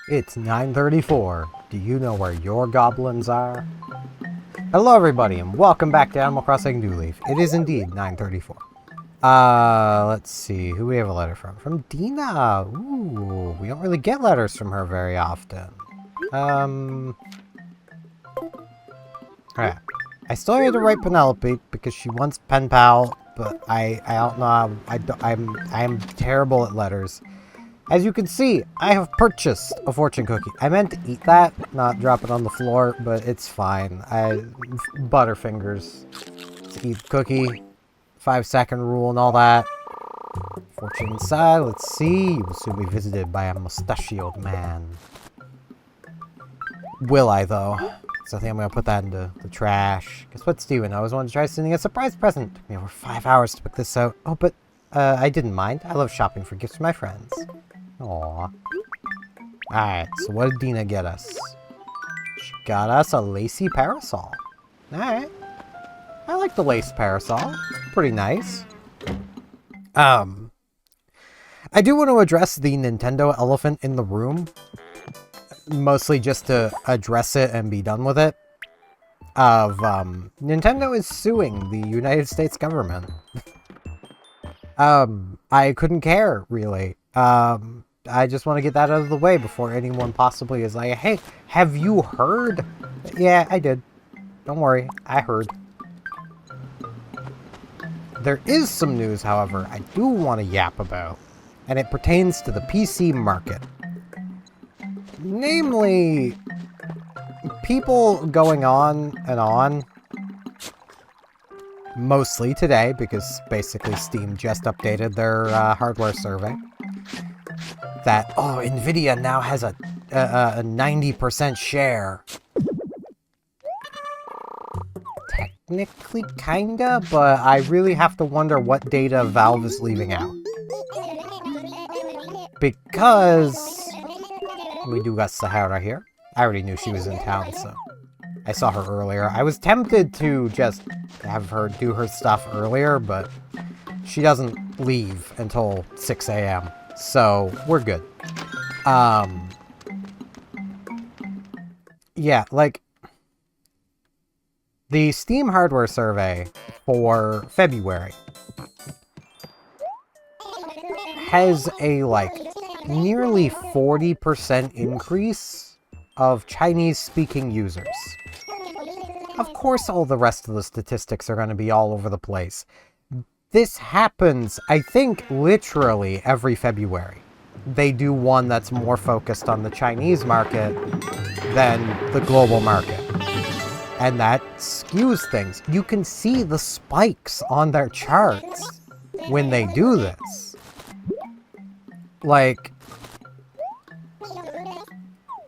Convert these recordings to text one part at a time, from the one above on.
It's 9:34. Do you know where your goblins are? Hello everybody and welcome back to Animal Crossing New Leaf. It is indeed 9:34. Let's see. Who we have a letter from? From Dina. Ooh, we don't really get letters from her very often. Alright. I still need to write Penelope because she wants pen pal, but I don't know. I'm terrible at letters. As you can see, I have purchased a fortune cookie. I meant to eat that, not drop it on the floor, but it's fine. Butterfingers. Let's eat the cookie. 5-second rule and all that. Fortune inside, let's see. You will soon be visited by a mustachioed man. Will I, though? So I think I'm going to put that into the trash. Guess what, Steven? I always wanted to try sending a surprise present. Took me over 5 hours to pick this out. Oh, but I didn't mind. I love shopping for gifts for my friends. Aww. Alright, so what did Dina get us? She got us a lacy parasol. Alright. I like the lace parasol. Pretty nice. I do want to address the Nintendo elephant in the room. Mostly just to address it and be done with it. Nintendo is suing the United States government. I couldn't care, really. I just want to get that out of the way before anyone possibly is like, hey, have you heard? Yeah, I did. Don't worry, I heard. There is some news, however, I do want to yap about, and it pertains to the PC market. Namely, people going on and on, mostly today, because basically Steam just updated their hardware survey, that, oh, Nvidia now has a 90% share. Technically, kinda, but I really have to wonder what data Valve is leaving out. Because we do got Sahara here. I already knew she was in town, so I saw her earlier. I was tempted to just have her do her stuff earlier, but she doesn't leave until 6 a.m. So we're good. Yeah, like, the Steam hardware survey for February has a, like, nearly 40% increase of Chinese-speaking users. Of course all the rest of the statistics are going to be all over the place. This happens, I think, literally every February. They do one that's more focused on the Chinese market than the global market. And that skews things. You can see the spikes on their charts when they do this. Like,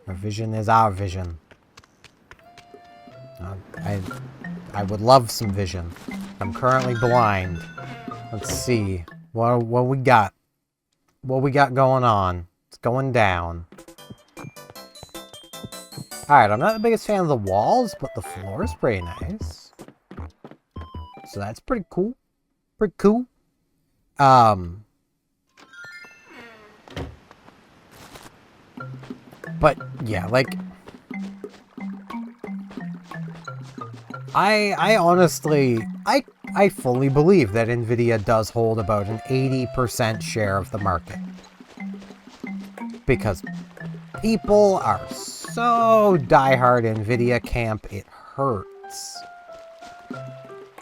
our vision is our vision. I would love some vision. I'm currently blind. Let's see. What we got? What we got going on? It's going down. Alright, I'm not the biggest fan of the walls, but the floor is pretty nice. So that's pretty cool. Pretty cool. But, yeah, like, I honestly, I fully believe that Nvidia does hold about an 80% share of the market. Because people are so diehard Nvidia camp, it hurts.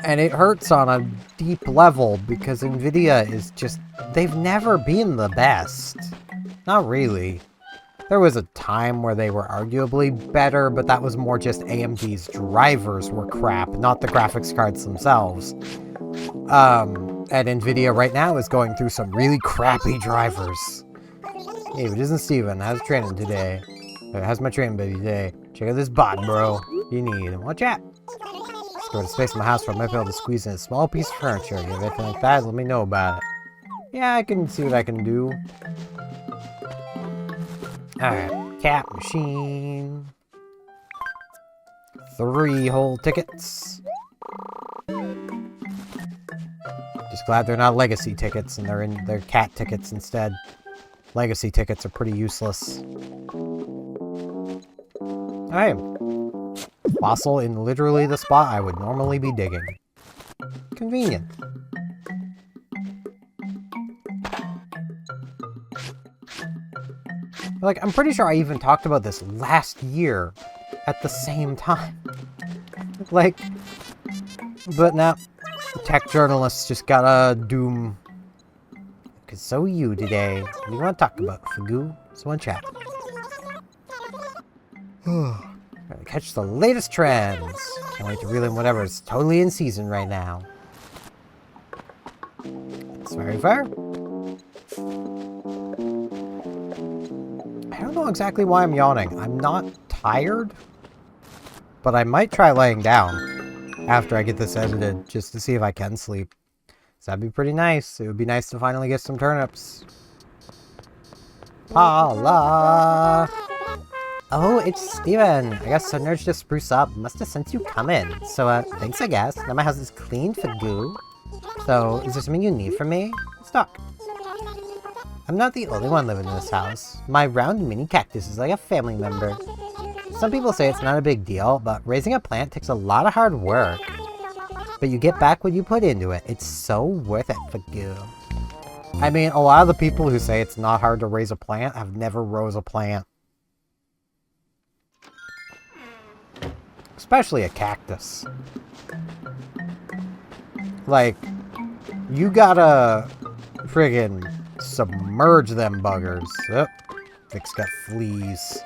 And it hurts on a deep level because Nvidia is just, they've never been the best. Not really. There was a time where they were arguably better, but that was more just AMD's drivers were crap, not the graphics cards themselves. And Nvidia right now is going through some really crappy drivers. Hey, it isn't Steven. How's training today? How's my training buddy today? Check out this bot, bro. You need. Watch out. Let's go to space in my house where I might be able to squeeze in a small piece of furniture. You have anything like that? Let me know about it. Yeah, I can see what I can do. Alright, cat machine. 3 whole tickets. Just glad they're not legacy tickets and they're cat tickets instead. legacy tickets are pretty useless. Hey, fossil in literally the spot I would normally be digging. Convenient. Like, I'm pretty sure I even talked about this last year at the same time. Like, but now, tech journalists just gotta doom. Cause so you today. What do you want to talk about, Fagoo? So in chat. Gotta catch the latest trends. Can't wait to reel in whatever's totally in season right now. That's very fair. I don't know exactly why I'm yawning. I'm not tired, but I might try laying down after I get this edited just to see if I can sleep. So that'd be pretty nice. It would be nice to finally get some turnips. Paula! Oh, it's Steven. I guess some nerds just spruce up. Must have sent you coming. So, thanks, I guess. Now my house is clean for goo. So, is there something you need from me? Let's talk. I'm not the only one living in this house. My round mini cactus is like a family member. Some people say it's not a big deal, but raising a plant takes a lot of hard work. But you get back what you put into it. It's so worth it for goo. I mean, a lot of the people who say it's not hard to raise a plant have never rose a plant. Especially a cactus. Like, you gotta friggin' submerge them buggers. Oh, Vic's got fleas.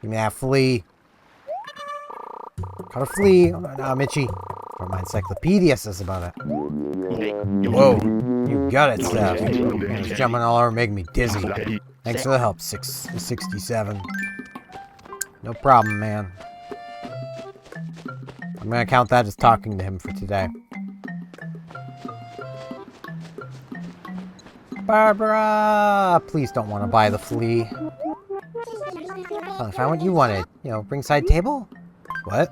Give me that flea. Caught a flea. Oh, no, I'm itchy. Or my encyclopedia says about it. Whoa, you got it, Steph. It's jumping all over, making me dizzy. Thanks for the help, 667. No problem, man. I'm gonna count that as talking to him for today. Barbara! Please don't want to buy the flea. Well, I found what you wanted. You know, ringside table? What?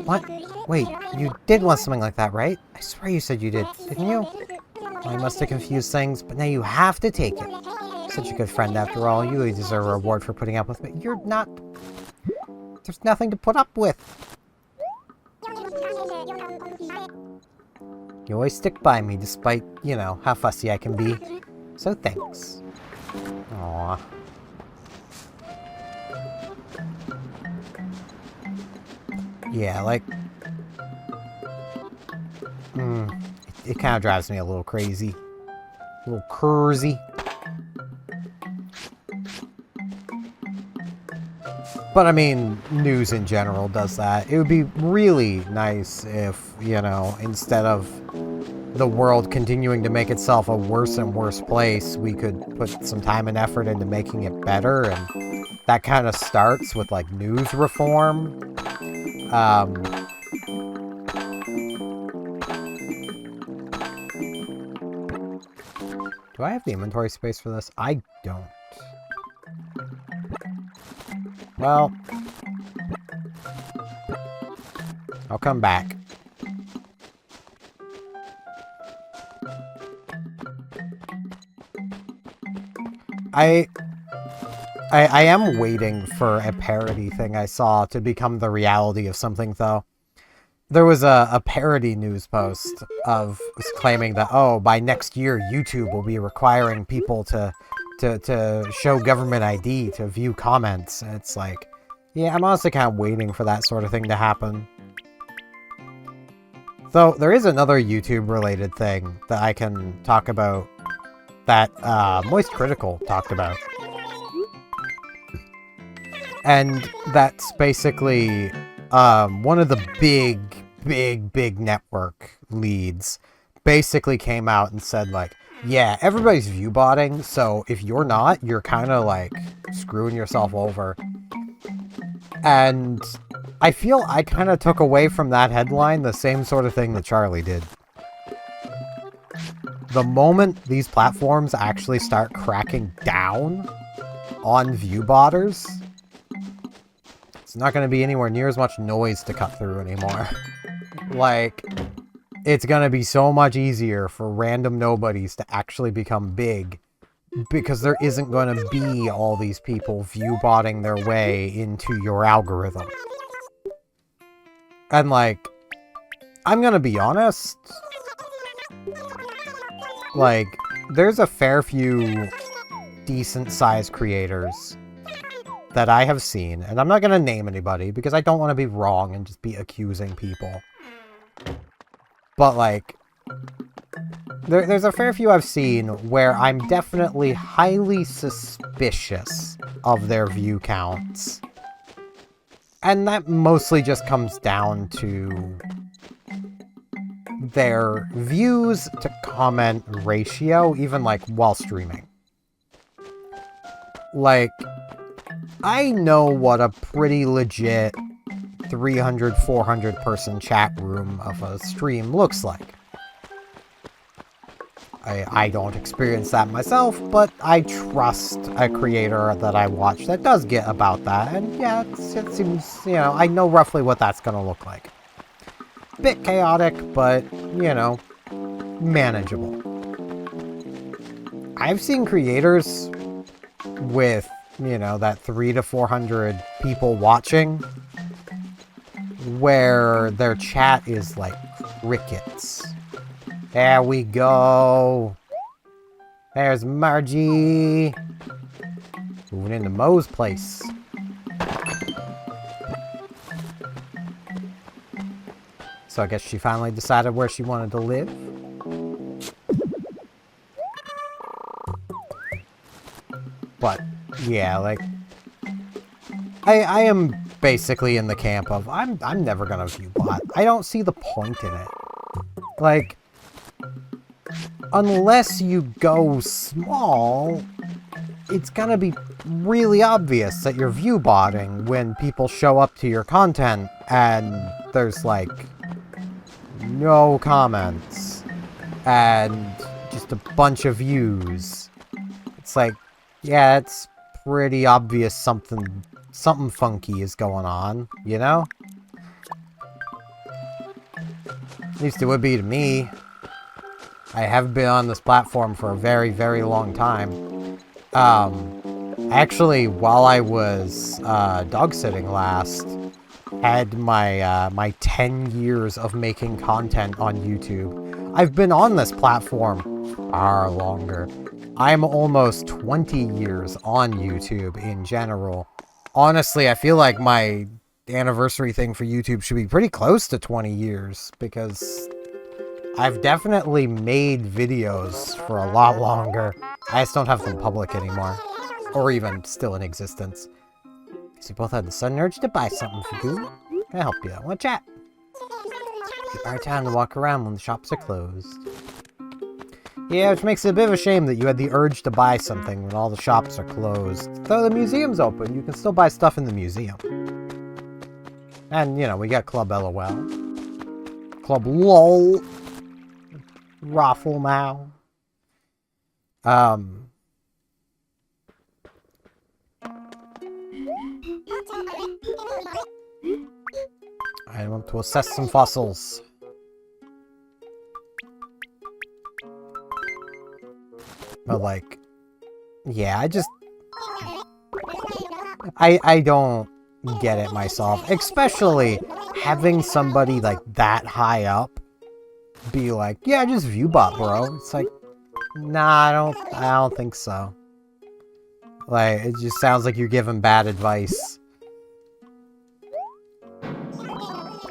What? Wait, you did want something like that, right? I swear you said you did, didn't you? Well, I must have confused things, but now you have to take it. Such a good friend after all. You deserve a reward for putting up with me. You're not... There's nothing to put up with. You always stick by me despite, you know, how fussy I can be. So thanks. Aww. Yeah, like... It kind of drives me a little crazy. A little cursy. But I mean, news in general does that. It would be really nice if, you know, instead of the world continuing to make itself a worse and worse place, we could put some time and effort into making it better. And that kind of starts with, like, news reform. Do I have the inventory space for this? I don't. Well, I'll come back. I am waiting for a parody thing I saw to become the reality of something, though. There was a parody news post of claiming that, oh, by next year, YouTube will be requiring people to show government ID to view comments. And it's like, yeah, I'm honestly kind of waiting for that sort of thing to happen. Though, there is another YouTube-related thing that I can talk about that Moist Critical talked about. And that's basically one of the big network leads basically came out and said, like, yeah, everybody's viewbotting, so if you're not, you're kind of, like, screwing yourself over. And I feel I kind of took away from that headline the same sort of thing that Charlie did. The moment these platforms actually start cracking down on viewbotters, it's not going to be anywhere near as much noise to cut through anymore. Like, it's going to be so much easier for random nobodies to actually become big Because there isn't going to be all these people view-botting their way into your algorithm. And, like, I'm gonna be honest, like, there's a fair few decent-sized creators that I have seen, and I'm not gonna name anybody because I don't want to be wrong and just be accusing people. But, like, there's a fair few I've seen where I'm definitely highly suspicious of their view counts. And that mostly just comes down to their views to comment ratio, even, like, while streaming. Like, I know what a pretty legit 300, 400 person chat room of a stream looks like. I don't experience that myself, but I trust a creator that I watch that does get about that, and yeah, it seems, you know, I know roughly what that's gonna look like. Bit chaotic, but, you know, manageable. I've seen creators with, you know, that 300 to 400 people watching where their chat is like crickets. There we go. There's Margie. Moving into Moe's place. So I guess she finally decided where she wanted to live. But, yeah, like, I am basically in the camp of, I'm never gonna view bot. I don't see the point in it. Like, unless you go small, it's gonna be really obvious that you're view botting when people show up to your content and there's, like, no comments and just a bunch of views. It's like, yeah, it's pretty obvious something funky is going on, you know? At least it would be to me. I have been on this platform for a very, very long time. Actually, while I was dog sitting last, had my my 10 years of making content on YouTube. I've been on this platform far longer. I'm almost 20 years on YouTube in general. Honestly, I feel like my anniversary thing for YouTube should be pretty close to 20 years, because I've definitely made videos for a lot longer. I just don't have them public anymore. Or even still in existence. So you both had the sudden urge to buy something for you. Can I help you? Want to chat? Keep our time to walk around when the shops are closed. Yeah, which makes it a bit of a shame that you had the urge to buy something when all the shops are closed. Though the museum's open, you can still buy stuff in the museum. And, you know, we got Club LOL. Club LOL. Raffle now. I want to assess some fossils. But, like, yeah, I don't get it myself. Especially having somebody, like, that high up be like, yeah, just viewbot, bro. It's like, nah, I don't think so. Like, it just sounds like you're giving bad advice.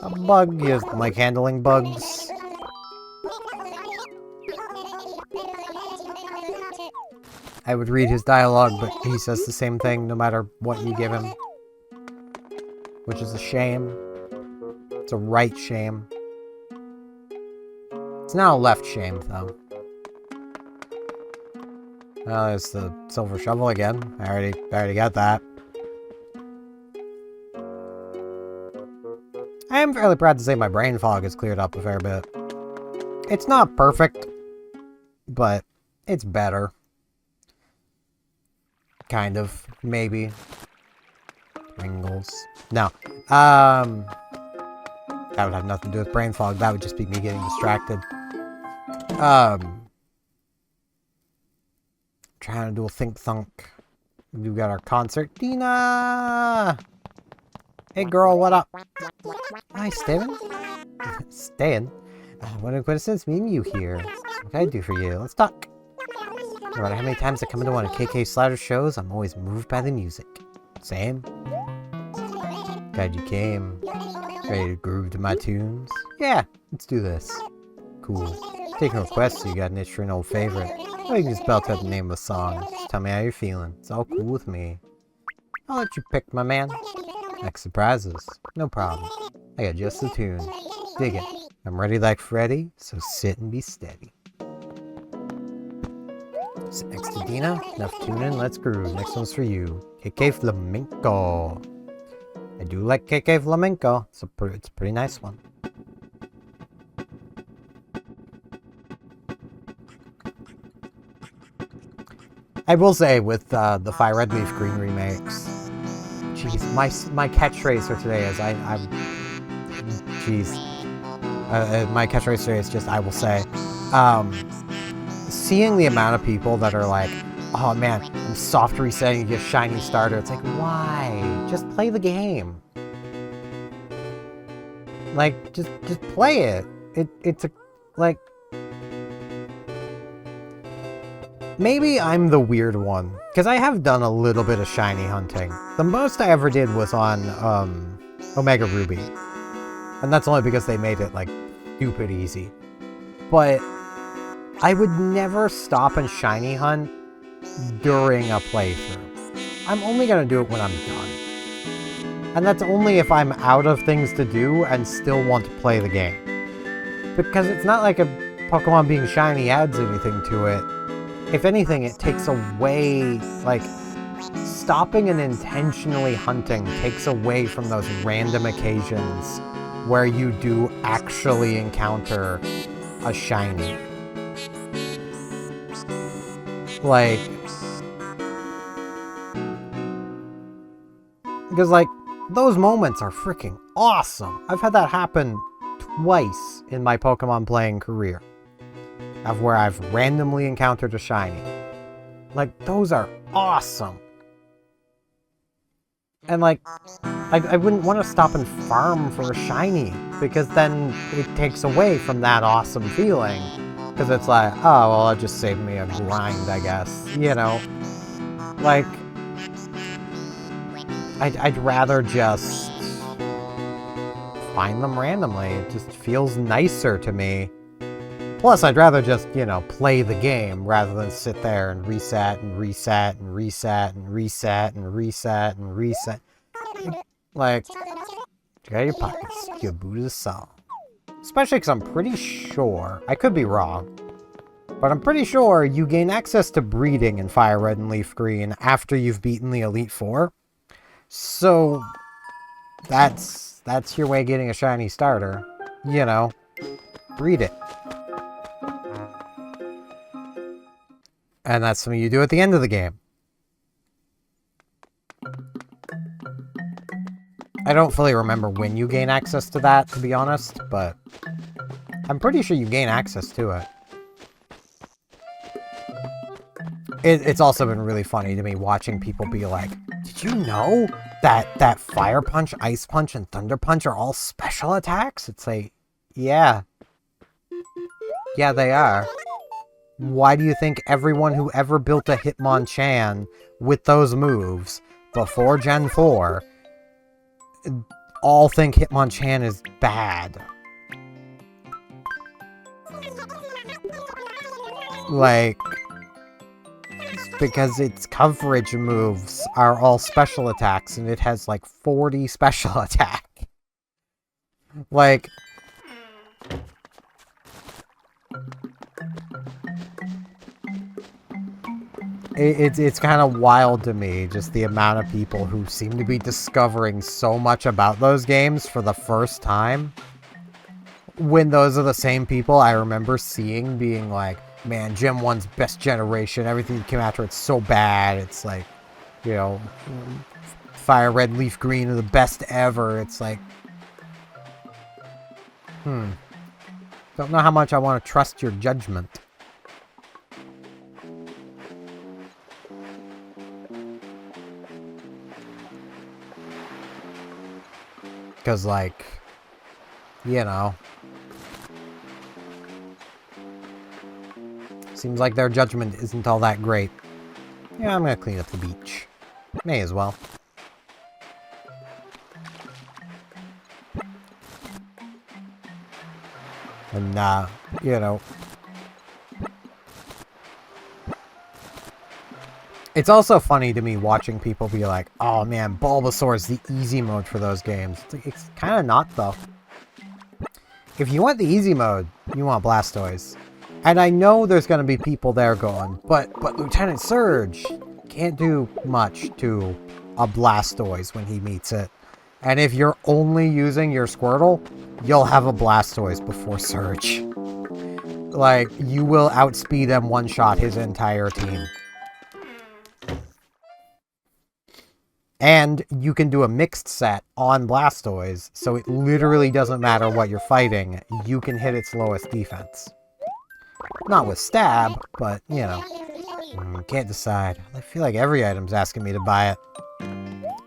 A bug, you like handling bugs. I would read his dialogue, but he says the same thing no matter what you give him. Which is a shame. It's a right shame. It's not a left shame, though. Oh, there's the silver shovel again. I already got that. I am fairly proud to say my brain fog has cleared up a fair bit. It's not perfect, but it's better. Kind of, maybe. Pringles. No. That would have nothing to do with brain fog. That would just be me getting distracted. trying to do a think thunk. We got our concert. Dina! Hey girl, what up? Hi, Steven. Stan? What a coincidence meeting you here. What can I do for you? Let's talk. No matter how many times I come into one of KK Slider shows, I'm always moved by the music. Same. Glad you came. Ready to groove to my tunes? Yeah, let's do this. Cool. Taking requests so you got an itch for an old favorite. Or you can just belt out the name of a song. Just tell me how you're feeling. It's all cool with me. I'll let you pick, my man. Next surprises. No problem. I got just the tune. Dig it. I'm ready like Freddy, so sit and be steady. Sit next to Dina. Enough tuning, let's groove. Next one's for you. KK Flamenco. I do like KK Flamenco. It's a pretty nice one. I will say, with the Fire Red Leaf Green remakes, jeez, my catchphrase for today is my catchphrase today is just, I will say, seeing the amount of people that are like, oh man, I'm soft resetting to get shiny starter. It's like, why? Just play the game. Like, just play it. It's a, like, maybe I'm the weird one, because I have done a little bit of shiny hunting. The most I ever did was on Omega Ruby. And that's only because they made it, like, stupid easy. But I would never stop and shiny hunt during a playthrough. I'm only going to do it when I'm done. And that's only if I'm out of things to do and still want to play the game. Because it's not like a Pokemon being shiny adds anything to it. If anything, it takes away, like, stopping and intentionally hunting takes away from those random occasions where you do actually encounter a shiny. Like, because, like, those moments are freaking awesome. I've had that happen twice in my Pokemon playing career, of where I've randomly encountered a shiny. Like, those are awesome. And, like, I wouldn't want to stop and farm for a shiny, because then it takes away from that awesome feeling. Because it's like, oh, well, it'll just save me a grind, I guess. You know? Like, I'd rather just find them randomly. It just feels nicer to me. Plus, I'd rather just, you know, play the game rather than sit there and reset and reset and reset and reset and reset and reset. Like, check out your pockets. Your boot is song. Especially because I'm pretty sure, I could be wrong, but I'm pretty sure you gain access to breeding in Fire Red and Leaf Green after you've beaten the Elite Four. So, that's your way of getting a shiny starter. You know, breed it. And that's something you do at the end of the game. I don't fully remember when you gain access to that, to be honest, but I'm pretty sure you gain access to it. It's also been really funny to me watching people be like, did you know that Fire Punch, Ice Punch, and Thunder Punch are all special attacks? It's like, yeah. Yeah, they are. Why do you think everyone who ever built a Hitmonchan with those moves before Gen 4 all think Hitmonchan is bad? Like, because its coverage moves are all special attacks and it has like 40 special attack. Like, it's kind of wild to me, just the amount of people who seem to be discovering so much about those games for the first time, when those are the same people I remember seeing being like, man, Gen 1's best generation, everything that came after it's so bad. It's like, you know, Fire Red, Leaf Green are the best ever. It's like, don't know how much I want to trust your judgment. Because, like, you know, seems like their judgment isn't all that great. Yeah, I'm gonna clean up the beach. May as well. And, you know, it's also funny to me watching people be like, oh man, Bulbasaur is the easy mode for those games. It's kind of not, though. If you want the easy mode, you want Blastoise. And I know there's going to be people there going, but Lieutenant Surge can't do much to a Blastoise when he meets it. And if you're only using your Squirtle, you'll have a Blastoise before Surge. Like, you will outspeed and one-shot his entire team. And you can do a mixed set on Blastoise, so it literally doesn't matter what you're fighting, you can hit its lowest defense. Not with Stab, but, you know. Can't decide. I feel like every item's asking me to buy it.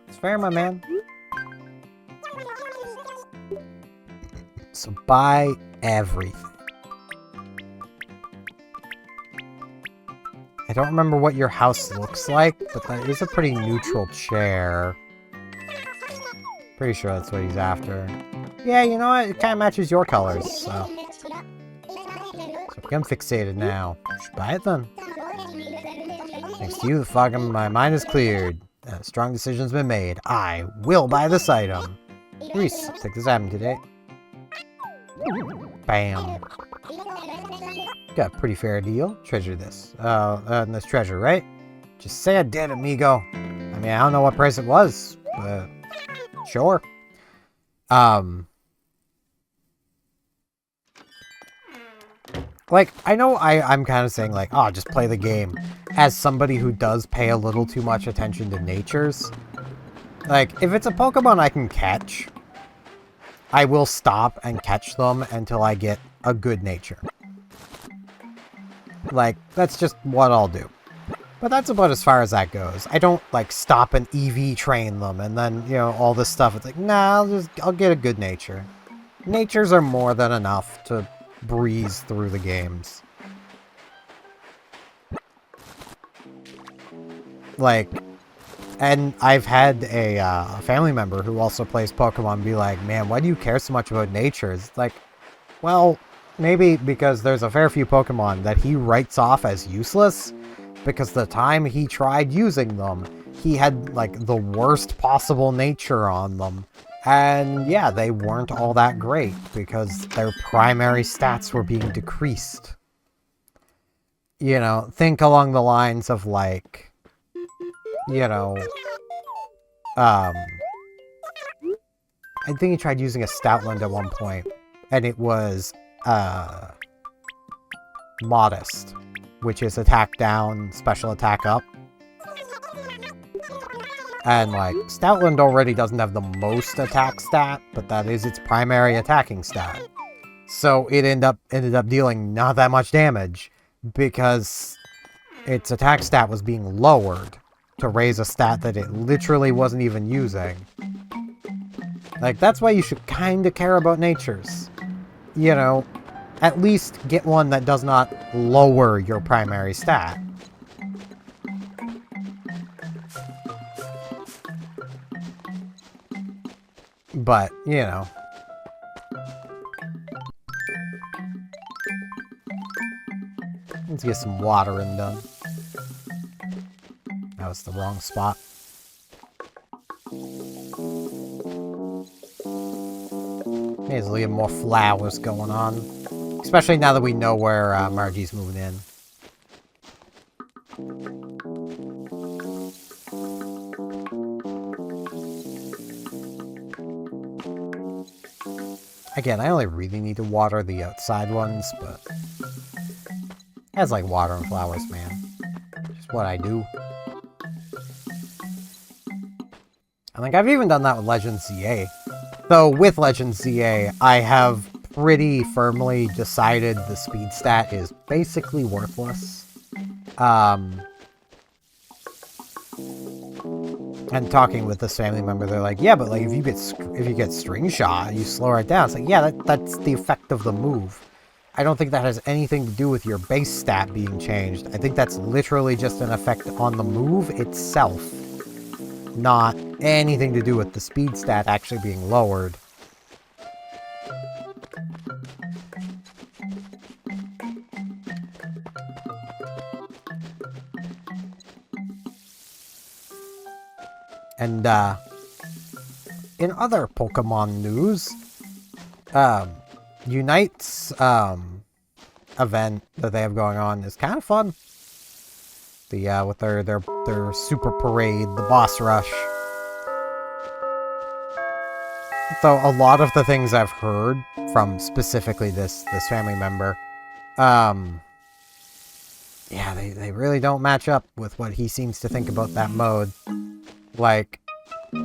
It's fair, my man. So buy everything. I don't remember what your house looks like, but that is a pretty neutral chair. Pretty sure that's what he's after. Yeah, you know what? It kind of matches your colors, so I'm fixated now. Should buy it then. Thanks to you, the fog in my mind is cleared. A strong decision's been made. I will buy this item. Reese, take this item today. Bam. Got a pretty fair deal. Treasure this. This treasure, right? Just say I did, amigo. I mean, I don't know what price it was, but sure. Like, I know I'm kind of saying, like, oh, just play the game. As somebody who does pay a little too much attention to natures. Like, if it's a Pokemon I can catch, I will stop and catch them until I get a good nature. Like, that's just what I'll do. But that's about as far as that goes. I don't, like, stop and EV train them and then, you know, all this stuff. It's like, nah, I'll get a good nature. Natures are more than enough to breeze through the games. Like, and I've had a family member who also plays Pokemon be like, man, why do you care so much about nature? It's like, well, maybe because there's a fair few Pokemon that he writes off as useless because the time he tried using them, he had, like, the worst possible nature on them. And yeah, they weren't all that great because their primary stats were being decreased. You know, think along the lines of, like, you know, I think he tried using a Stoutland at one point, and it was, Modest, which is attack down, special attack up. And, like, Stoutland already doesn't have the most attack stat, but that is its primary attacking stat. So it ended up dealing not that much damage, because its attack stat was being lowered to raise a stat that it literally wasn't even using. Like, that's why you should kind of care about natures. You know, at least get one that does not lower your primary stat. But, you know. Let's get some watering done. That was the wrong spot. May as well get more flowers going on. Especially now that we know where Margie's moving in. Again, I only really need to water the outside ones, but that's like watering flowers, man. Just what I do. I think I've even done that with Legends ZA. Though with Legends ZA, I have pretty firmly decided the speed stat is basically worthless. And talking with this family member, they're like, yeah, but like if you get string shot, you slow right down. It's like, yeah, that's the effect of the move. I don't think that has anything to do with your base stat being changed. I think that's literally just an effect on the move itself. Not anything to do with the speed stat actually being lowered. And, in other Pokemon news, Unite's, event that they have going on is kind of fun. With their super parade, the boss rush. Though a lot of the things I've heard from specifically this family member, yeah, they really don't match up with what he seems to think about that mode. Like, he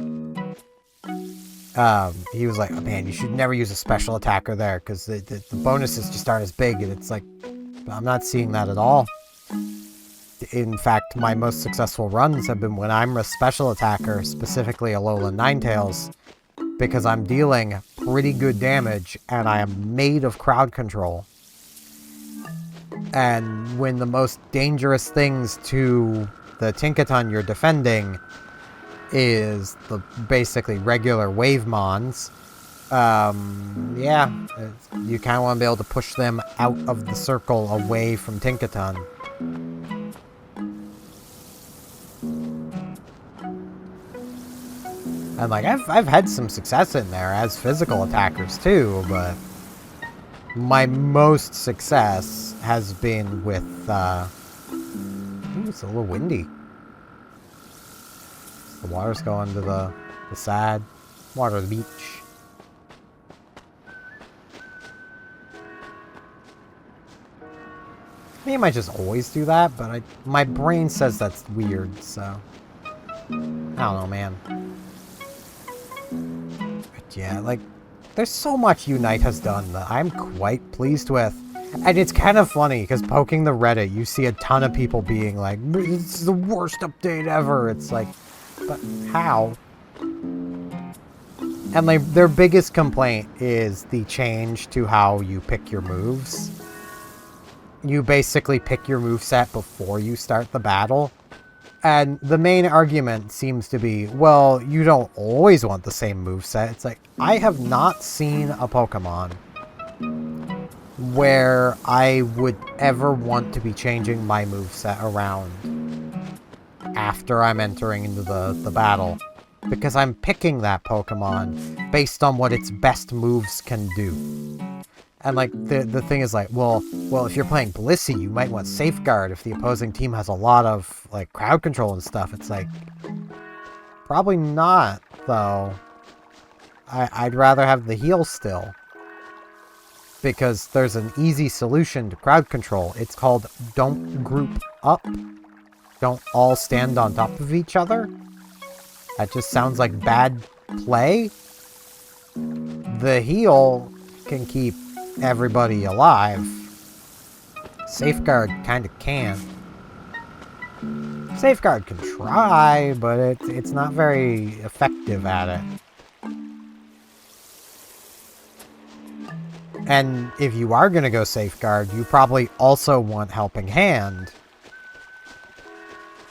was like, oh, man, you should never use a special attacker there, because the bonuses just aren't as big, and it's like, I'm not seeing that at all. In fact, my most successful runs have been when I'm a special attacker, specifically Alolan Ninetales, because I'm dealing pretty good damage, and I am made of crowd control. And when the most dangerous things to the Tinkaton you're defending is the basically regular Wavemons, yeah, you kind of want to be able to push them out of the circle away from Tinkaton. And like, I've had some success in there as physical attackers too, but my most success has been with, ooh, it's a little windy. The water's going to the side. Water of the beach. I mean, I might just always do that, but my brain says that's weird, so... I don't know, man. But yeah, like, there's so much Unite has done that I'm quite pleased with. And it's kind of funny, because poking the Reddit, you see a ton of people being like, this is the worst update ever. It's like, but how? And like, their biggest complaint is the change to how you pick your moves. You basically pick your moveset before you start the battle. And the main argument seems to be, well, you don't always want the same moveset. It's like, I have not seen a Pokemon where I would ever want to be changing my moveset around after I'm entering into the battle. Because I'm picking that Pokemon based on what its best moves can do. And like, the thing is like, well, if you're playing Blissey, you might want Safeguard if the opposing team has a lot of, like, crowd control and stuff. It's like, probably not, though. I'd rather have the heal still. Because there's an easy solution to crowd control. It's called don't group up. Don't all stand on top of each other. That just sounds like bad play. The heal can keep everybody alive. Safeguard kind of can't. Safeguard can try, but it's not very effective at it. And if you are going to go Safeguard, you probably also want Helping Hand.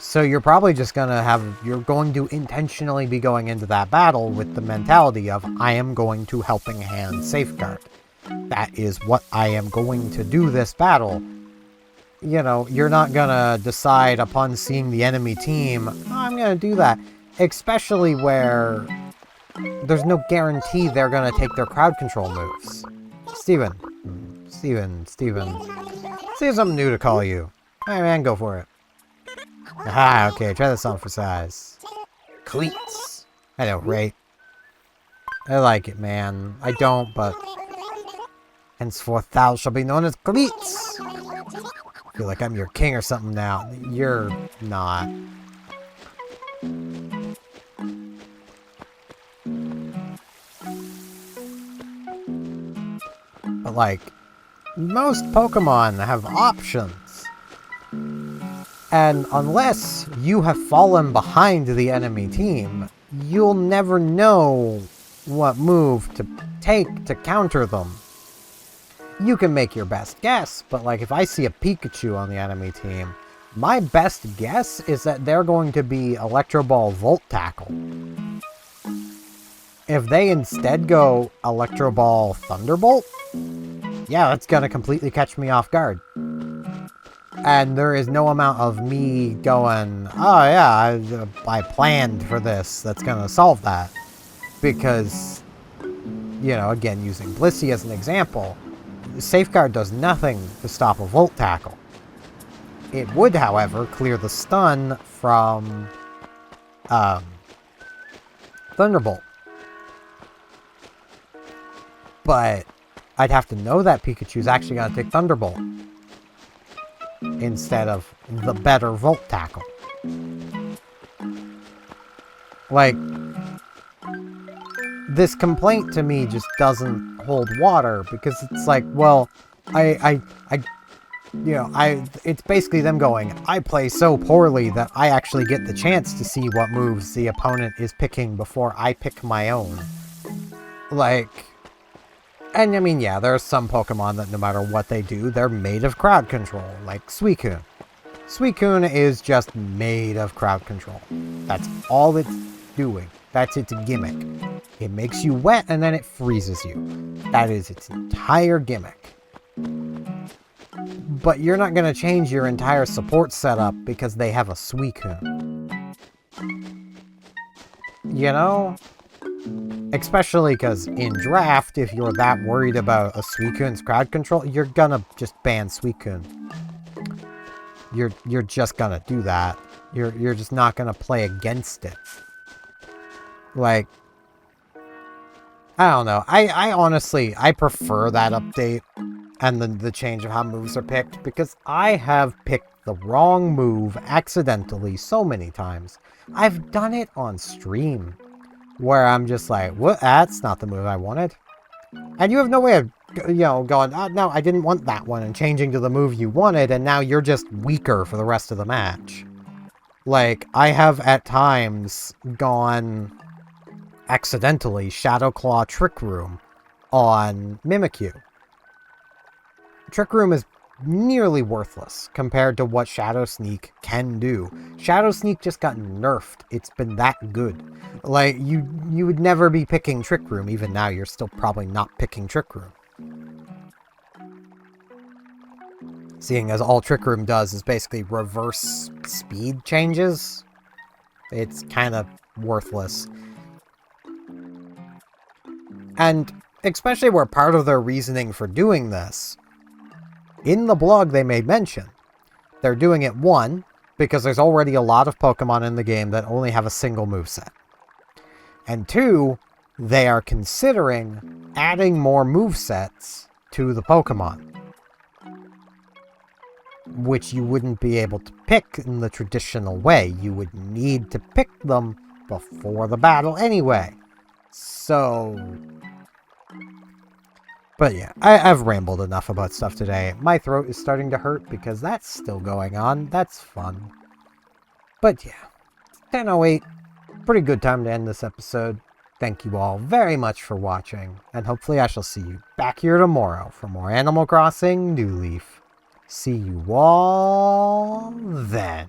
So you're probably just going to you're going to intentionally be going into that battle with the mentality of, I am going to Helping Hand Safeguard. That is what I am going to do this battle. You know, you're not gonna decide upon seeing the enemy team, oh, I'm gonna do that. Especially where there's no guarantee they're gonna take their crowd control moves. Steven. Steven. See something new to call you. Alright, man, go for it. Aha, okay, try this on for size. Cleats. I know, right? I like it, man. I don't, but... henceforth thou shalt be known as Cleats! I feel like I'm your king or something now. You're not. But like, most Pokemon have options. And unless you have fallen behind the enemy team, you'll never know what move to take to counter them. You can make your best guess, but like if I see a Pikachu on the enemy team, my best guess is that they're going to be Electro Ball Volt Tackle. If they instead go Electro Ball Thunderbolt, yeah, that's gonna completely catch me off guard. And there is no amount of me going, oh yeah, I planned for this, that's gonna solve that. Because, you know, again, using Blissey as an example, Safeguard does nothing to stop a Volt Tackle. It would, however, clear the stun from Thunderbolt. But I'd have to know that Pikachu's actually going to take Thunderbolt instead of the better Volt Tackle. Like, this complaint to me just doesn't hold water, because it's like, well, it's basically them going, I play so poorly that I actually get the chance to see what moves the opponent is picking before I pick my own. Like, and I mean, yeah, there are some Pokemon that no matter what they do, they're made of crowd control, like Suicune. Suicune is just made of crowd control. That's all it's doing. That's its gimmick. It makes you wet and then it freezes you. That is its entire gimmick. But you're not going to change your entire support setup because they have a Suicune. You know? Especially because in draft, if you're that worried about a Suicune's crowd control, you're gonna just ban Suicune. You're just gonna do that. You're just not gonna play against it. Like, I don't know. I honestly, I prefer that update and the change of how moves are picked, because I have picked the wrong move accidentally so many times. I've done it on stream, where I'm just like, what? That's not the move I wanted. And you have no way of, you know, going, oh, no, I didn't want that one, and changing to the move you wanted, and now you're just weaker for the rest of the match. Like, I have at times gone accidentally Shadow Claw Trick Room on Mimikyu. Trick Room is nearly worthless compared to what Shadow Sneak can do. Shadow Sneak just got nerfed. It's been that good. Like, you would never be picking Trick Room. Even now, you're still probably not picking Trick Room. Seeing as all Trick Room does is basically reverse speed changes, it's kind of worthless. And especially where part of their reasoning for doing this, in the blog they made mention, they're doing it, one, because there's already a lot of Pokemon in the game that only have a single moveset. And two, they are considering adding more movesets to the Pokemon, which you wouldn't be able to pick in the traditional way. You would need to pick them before the battle anyway. So, but yeah, I've rambled enough about stuff today. My throat is starting to hurt because that's still going on. That's fun. But yeah, 10:08. Pretty good time to end this episode. Thank you all very much for watching, and hopefully I shall see you back here tomorrow for more Animal Crossing New Leaf. See you all then.